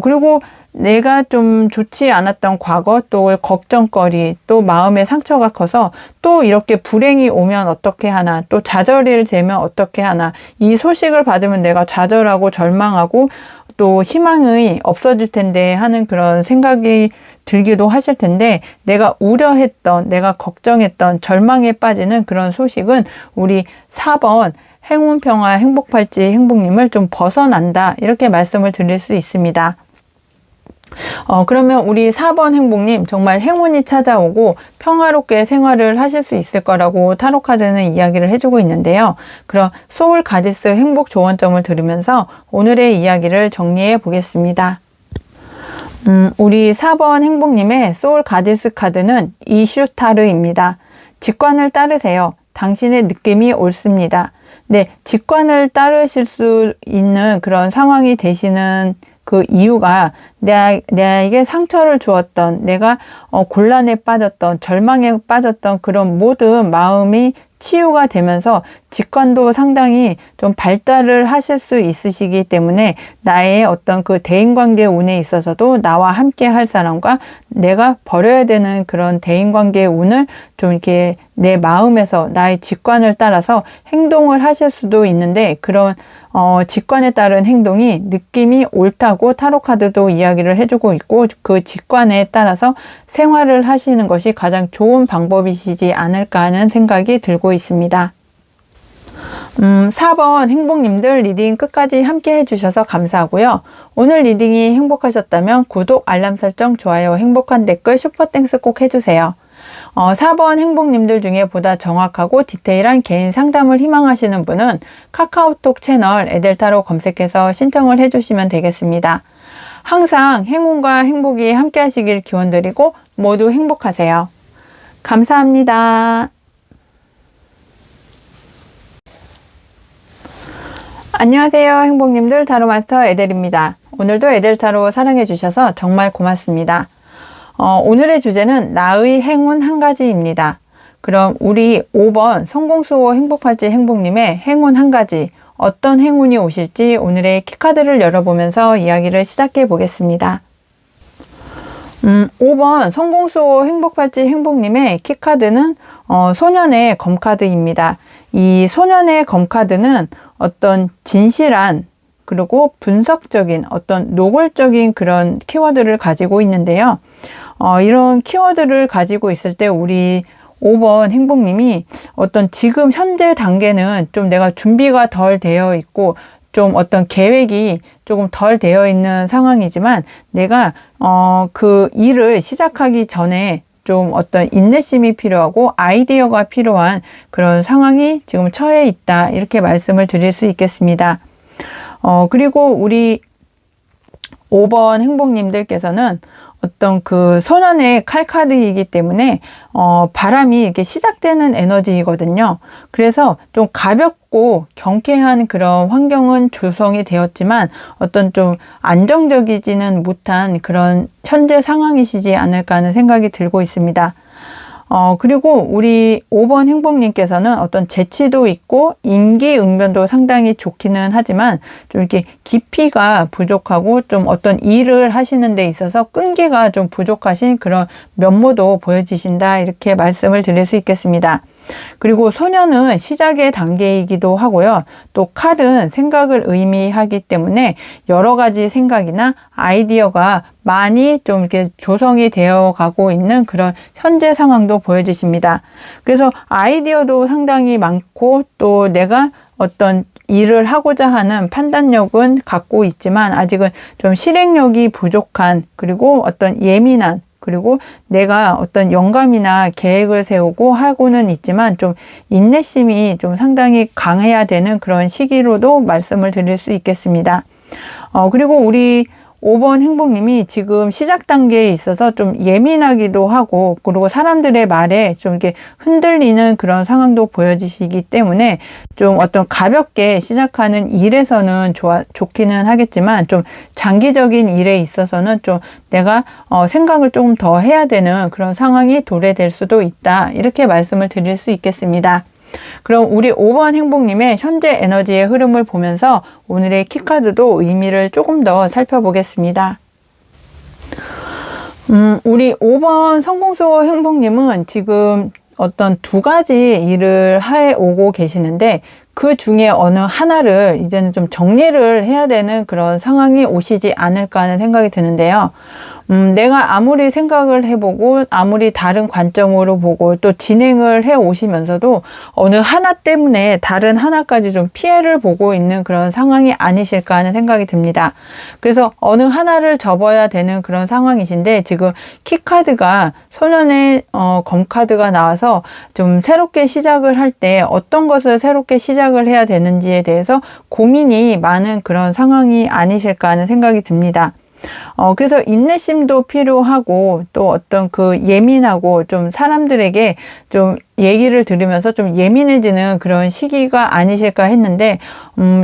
그리고 내가 좀 좋지 않았던 과거, 또 걱정거리, 또 마음의 상처가 커서 또 이렇게 불행이 오면 어떻게 하나, 또 좌절이 되면 어떻게 하나, 이 소식을 받으면 내가 좌절하고 절망하고 또 희망이 없어질 텐데 하는 그런 생각이 들기도 하실 텐데, 내가 우려했던, 내가 걱정했던, 절망에 빠지는 그런 소식은 우리 4번 행운평화 행복팔찌 행복님을 좀 벗어난다, 이렇게 말씀을 드릴 수 있습니다. 그러면 우리 4번 행복님, 정말 행운이 찾아오고 평화롭게 생활을 하실 수 있을 거라고 타로카드는 이야기를 해주고 있는데요. 그럼 소울 가디스 행복 조언점을 들으면서 오늘의 이야기를 정리해 보겠습니다. 우리 4번 행복님의 소울 가디스 카드는 이슈타르입니다. 직관을 따르세요. 당신의 느낌이 옳습니다. 네, 직관을 따르실 수 있는 그런 상황이 되시는 그 이유가, 내게 상처를 주었던, 내가 곤란에 빠졌던, 절망에 빠졌던 그런 모든 마음이 치유가 되면서 직관도 상당히 좀 발달을 하실 수 있으시기 때문에 나의 어떤 그 대인관계 운에 있어서도 나와 함께 할 사람과 내가 버려야 되는 그런 대인관계 운을 좀 이렇게 내 마음에서 나의 직관을 따라서 행동을 하실 수도 있는데, 그런 직관에 따른 행동이 느낌이 옳다고 타로카드도 이야기를 해주고 있고, 그 직관에 따라서 생활을 하시는 것이 가장 좋은 방법이시지 않을까 하는 생각이 들고 있습니다. 4번 행복님들 리딩 끝까지 함께 해주셔서 감사하고요. 오늘 리딩이 행복하셨다면 구독, 알람 설정, 좋아요, 행복한 댓글, 슈퍼땡스 꼭 해주세요. 4번 행복님들 중에 보다 정확하고 디테일한 개인 상담을 희망하시는 분은 카카오톡 채널 에델타로 검색해서 신청을 해주시면 되겠습니다. 항상 행운과 행복이 함께 하시길 기원드리고 모두 행복하세요. 감사합니다. 안녕하세요, 행복님들. 타로마스터 에델입니다. 오늘도 에델타로 사랑해 주셔서 정말 고맙습니다. 오늘의 주제는 나의 행운 한 가지입니다. 그럼 우리 5번 성공수호 행복팔찌 행복님의 행운 한 가지, 어떤 행운이 오실지 오늘의 키카드를 열어보면서 이야기를 시작해 보겠습니다. 5번 성공수호 행복팔찌 행복님의 키카드는 소년의 검카드입니다. 이 소년의 검카드는 어떤 진실한, 그리고 분석적인, 어떤 노골적인 그런 키워드를 가지고 있는데요. 이런 키워드를 가지고 있을 때 우리 5번 행복님이 어떤 지금 현재 단계는 좀 내가 준비가 덜 되어 있고 좀 어떤 계획이 조금 덜 되어 있는 상황이지만, 내가 그 일을 시작하기 전에 좀 어떤 인내심이 필요하고 아이디어가 필요한 그런 상황이 지금 처해 있다, 이렇게 말씀을 드릴 수 있겠습니다. 그리고 우리 5번 행복님들께서는 어떤 그 소년의 칼 카드이기 때문에 바람이 이렇게 시작되는 에너지이거든요. 그래서 좀 가볍고 경쾌한 그런 환경은 조성이 되었지만 어떤 좀 안정적이지는 못한 그런 현재 상황이시지 않을까 하는 생각이 들고 있습니다. 그리고 우리 5번 행복님께서는 어떤 재치도 있고 임기응변도 상당히 좋기는 하지만 좀 이렇게 깊이가 부족하고 좀 어떤 일을 하시는 데 있어서 끈기가 좀 부족하신 그런 면모도 보여지신다, 이렇게 말씀을 드릴 수 있겠습니다. 그리고 소년은 시작의 단계이기도 하고요. 또 칼은 생각을 의미하기 때문에 여러 가지 생각이나 아이디어가 많이 좀 이렇게 조성이 되어 가고 있는 그런 현재 상황도 보여지십니다. 그래서 아이디어도 상당히 많고 또 내가 어떤 일을 하고자 하는 판단력은 갖고 있지만 아직은 좀 실행력이 부족한, 그리고 어떤 예민한, 그리고 내가 어떤 영감이나 계획을 세우고 하고는 있지만 좀 인내심이 좀 상당히 강해야 되는 그런 시기로도 말씀을 드릴 수 있겠습니다. 그리고 우리 5번 행복님이 지금 시작 단계에 있어서 좀 예민하기도 하고, 그리고 사람들의 말에 좀 이렇게 흔들리는 그런 상황도 보여지시기 때문에 좀 어떤 가볍게 시작하는 일에서는 좋기는 하겠지만 좀 장기적인 일에 있어서는 좀 내가 생각을 조금 더 해야 되는 그런 상황이 도래될 수도 있다, 이렇게 말씀을 드릴 수 있겠습니다. 그럼 우리 5번 행복님의 현재 에너지의 흐름을 보면서 오늘의 키카드도 의미를 조금 더 살펴보겠습니다. 우리 5번 성공수 행복님은 지금 어떤 두 가지 일을 해오고 계시는데 그 중에 어느 하나를 이제는 좀 정리를 해야 되는 그런 상황이 오시지 않을까 하는 생각이 드는데요. 내가 아무리 생각을 해보고 아무리 다른 관점으로 보고 또 진행을 해 오시면서도 어느 하나 때문에 다른 하나까지 좀 피해를 보고 있는 그런 상황이 아니실까 하는 생각이 듭니다. 그래서 어느 하나를 접어야 되는 그런 상황이신데 지금 키카드가 소년의 검카드가 나와서 좀 새롭게 시작을 할 때 어떤 것을 새롭게 시작을 해야 되는지에 대해서 고민이 많은 그런 상황이 아니실까 하는 생각이 듭니다. 그래서 인내심도 필요하고 또 어떤 그 예민하고 좀 사람들에게 좀 얘기를 들으면서 좀 예민해지는 그런 시기가 아니실까 했는데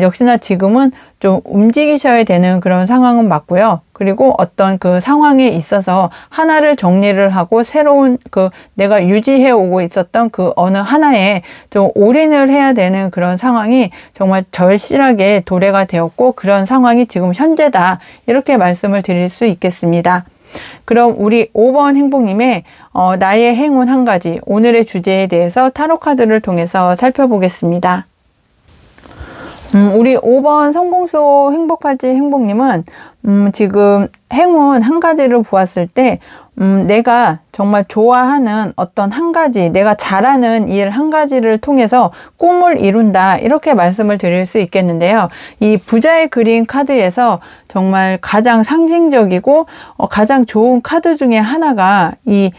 역시나 지금은 좀 움직이셔야 되는 그런 상황은 맞고요. 그리고 어떤 그 상황에 있어서 하나를 정리를 하고 새로운 그 내가 유지해 오고 있었던 그 어느 하나에 좀 올인을 해야 되는 그런 상황이 정말 절실하게 도래가 되었고 그런 상황이 지금 현재다, 이렇게 말씀을 드릴 수 있겠습니다. 그럼 우리 5번 행복님의 나의 행운 한 가지, 오늘의 주제에 대해서 타로 카드를 통해서 살펴보겠습니다. 우리 5번 성공수 행복팔찌 행복님은 지금 행운 한 가지를 보았을 때 내가 정말 좋아하는 어떤 한 가지, 내가 잘하는 일 한 가지를 통해서 꿈을 이룬다, 이렇게 말씀을 드릴 수 있겠는데요. 이 부자의 그린 카드에서 정말 가장 상징적이고 가장 좋은 카드 중에 하나가 이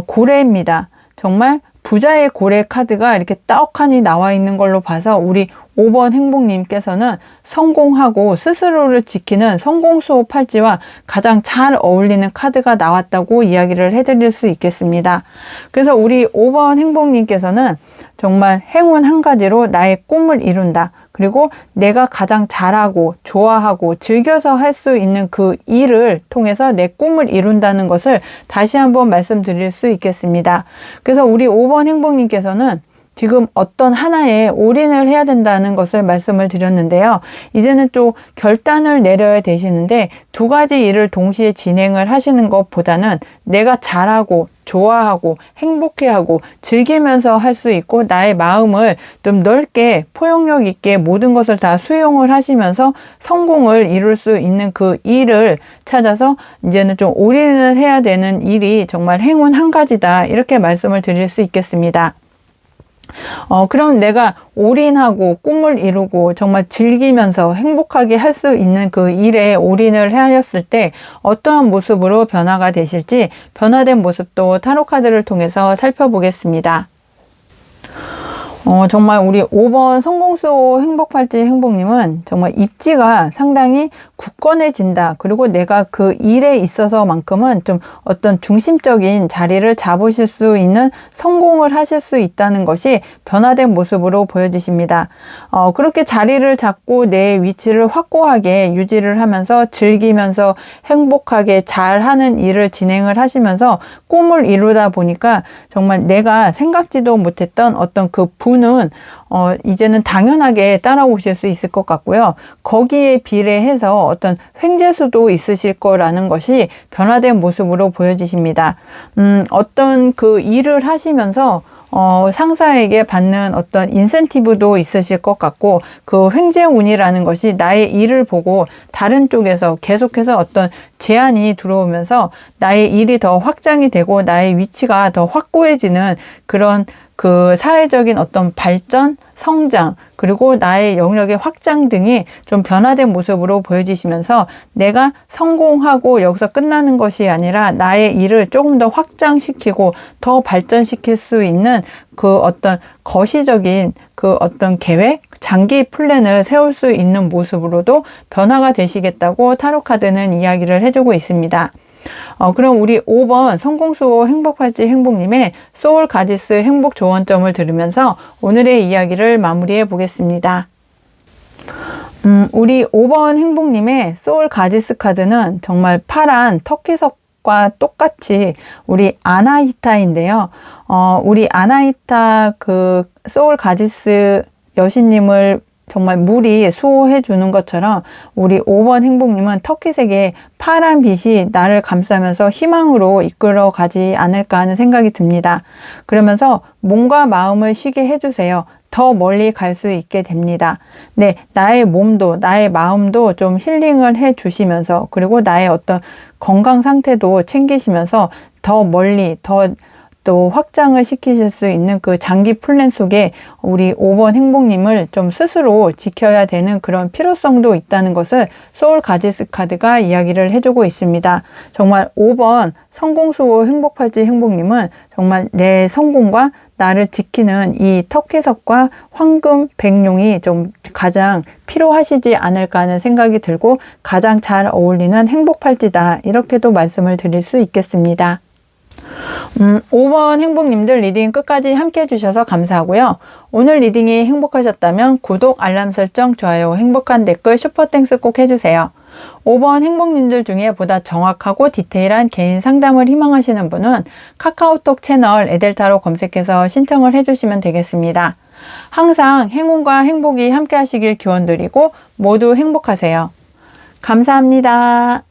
고래입니다. 정말 부자의 고래 카드가 이렇게 떡하니 나와 있는 걸로 봐서 우리 5번 행복님께서는 성공하고 스스로를 지키는 성공수 팔찌와 가장 잘 어울리는 카드가 나왔다고 이야기를 해드릴 수 있겠습니다. 그래서 우리 5번 행복님께서는 정말 행운 한 가지로 나의 꿈을 이룬다. 그리고 내가 가장 잘하고 좋아하고 즐겨서 할 수 있는 그 일을 통해서 내 꿈을 이룬다는 것을 다시 한번 말씀드릴 수 있겠습니다. 그래서 우리 5번 행복님께서는 지금 어떤 하나에 올인을 해야 된다는 것을 말씀을 드렸는데요. 이제는 또 결단을 내려야 되시는데 두 가지 일을 동시에 진행을 하시는 것보다는 내가 잘하고 좋아하고 행복해하고 즐기면서 할 수 있고 나의 마음을 좀 넓게 포용력 있게 모든 것을 다 수용을 하시면서 성공을 이룰 수 있는 그 일을 찾아서 이제는 좀 올인을 해야 되는 일이 정말 행운 한 가지다, 이렇게 말씀을 드릴 수 있겠습니다. 그럼 내가 올인하고 꿈을 이루고 정말 즐기면서 행복하게 할 수 있는 그 일에 올인을 하였을 때 어떠한 모습으로 변화가 되실지 변화된 모습도 타로 카드를 통해서 살펴보겠습니다. 정말 우리 5번 성공수호 행복팔찌 행복님은 정말 입지가 상당히 굳건해진다. 그리고 내가 그 일에 있어서만큼은 좀 어떤 중심적인 자리를 잡으실 수 있는 성공을 하실 수 있다는 것이 변화된 모습으로 보여지십니다. 그렇게 자리를 잡고 내 위치를 확고하게 유지를 하면서 즐기면서 행복하게 잘하는 일을 진행을 하시면서 꿈을 이루다 보니까 정말 내가 생각지도 못했던 어떤 그 부는 이제는 당연하게 따라오실 수 있을 것 같고요. 거기에 비례해서 어떤 횡재수도 있으실 거라는 것이 변화된 모습으로 보여지십니다. 어떤 그 일을 하시면서 상사에게 받는 어떤 인센티브도 있으실 것 같고, 그 횡재운이라는 것이 나의 일을 보고 다른 쪽에서 계속해서 어떤 제안이 들어오면서 나의 일이 더 확장이 되고 나의 위치가 더 확고해지는 그런 그 사회적인 어떤 발전, 성장, 그리고 나의 영역의 확장 등이 좀 변화된 모습으로 보여지시면서 내가 성공하고 여기서 끝나는 것이 아니라 나의 일을 조금 더 확장시키고 더 발전시킬 수 있는 그 어떤 거시적인 그 어떤 계획, 장기 플랜을 세울 수 있는 모습으로도 변화가 되시겠다고 타로카드는 이야기를 해주고 있습니다. 그럼 우리 5번 성공수호 행복팔찌 행복님의 소울 가지스 행복 조언점을 들으면서 오늘의 이야기를 마무리해 보겠습니다. 우리 5번 행복님의 소울 가지스 카드는 정말 파란 터키석과 똑같이 우리 아나히타인데요. 우리 아나히타 그 소울 가지스 여신님을 정말 물이 수호해 주는 것처럼 우리 5번 행복님은 터키색의 파란 빛이 나를 감싸면서 희망으로 이끌어 가지 않을까 하는 생각이 듭니다. 그러면서 몸과 마음을 쉬게 해주세요. 더 멀리 갈 수 있게 됩니다. 네, 나의 몸도 나의 마음도 좀 힐링을 해 주시면서, 그리고 나의 어떤 건강 상태도 챙기시면서 더 멀리 또 확장을 시키실 수 있는 그 장기 플랜 속에 우리 5번 행복님을 좀 스스로 지켜야 되는 그런 필요성도 있다는 것을 소울 가지스 카드가 이야기를 해주고 있습니다. 정말 5번 성공수호 행복팔찌 행복님은 정말 내 성공과 나를 지키는 이 터키석과 황금 백룡이 좀 가장 필요하시지 않을까 하는 생각이 들고 가장 잘 어울리는 행복팔찌다, 이렇게도 말씀을 드릴 수 있겠습니다. 5번 행복님들 리딩 끝까지 함께 해주셔서 감사하고요. 오늘 리딩이 행복하셨다면 구독, 알람 설정, 좋아요, 행복한 댓글, 슈퍼땡스 꼭 해주세요. 5번 행복님들 중에 보다 정확하고 디테일한 개인 상담을 희망하시는 분은 카카오톡 채널 에델타로 검색해서 신청을 해주시면 되겠습니다. 항상 행운과 행복이 함께 하시길 기원드리고 모두 행복하세요. 감사합니다.